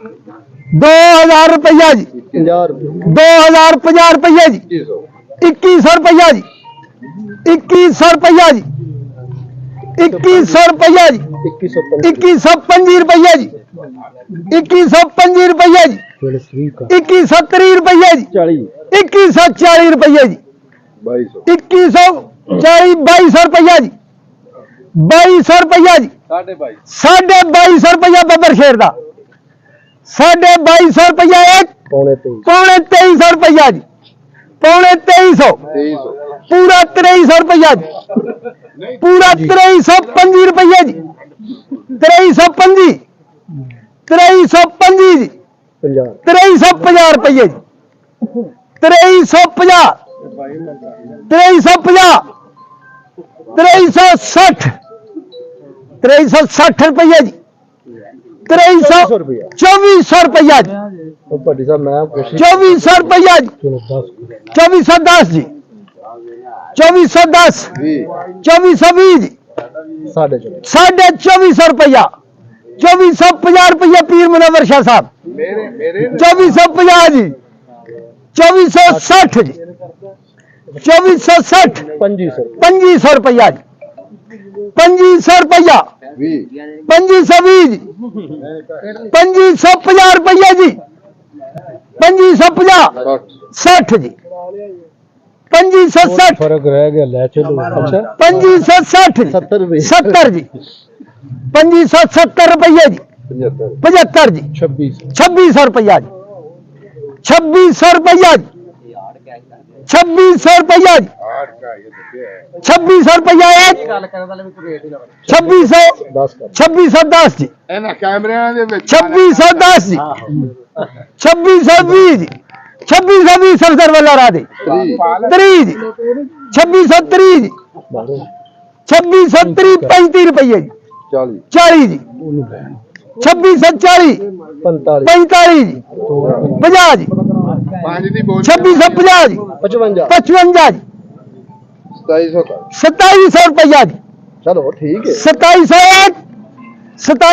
2000 रुपया जी 2050 रुपया जी 2100 रुपया जी 2100 रुपया जी 2100 रुपया जी 2125 रुपया जी 2125 रुपया जी 2130 रुपया जी 2140 रुपया जी 2140 2200 रुपया जी 2200 रुपया जी 2250 रुपया बब्बर शेर का 2250 रुपया एक पौने 2300 रुपया जी पौने 2300 पूरा 2300 रुपया जी पूरा 2325 रुपया जी 2325 2325 जी 2350 रुपये जी 2350 2350 2360 2360 रुपया जी 2400 रुपया जी 2400 रुपया जी 2410 जी 2410 2420 जी 2450 रुपया 2450 रुपया पीर मुनव्वर शाह साहब 2450 जी 2460 जी 2460 2500 रुपया जी 2500 रुपया 2520 जी 2550 रुपया जी 2550 60 जी 2560 फर्क रह गया ले चलो। अच्छा 2560 70 जी 2570 रुपया जी 75 जी 2600 रुपया जी 2600 रुपया जी 2600 रुपया जी 2600 रुपया एक 2610 जी 2610 जी 2620 जी 2620 सरदार वाला राधे 30 जी 2630 जी 2630 35 रुपये जी 40 जी 2640 45 जी 50 जी 2650 जी 55 जी 2700 रुपया जी चलो ठीक है 2700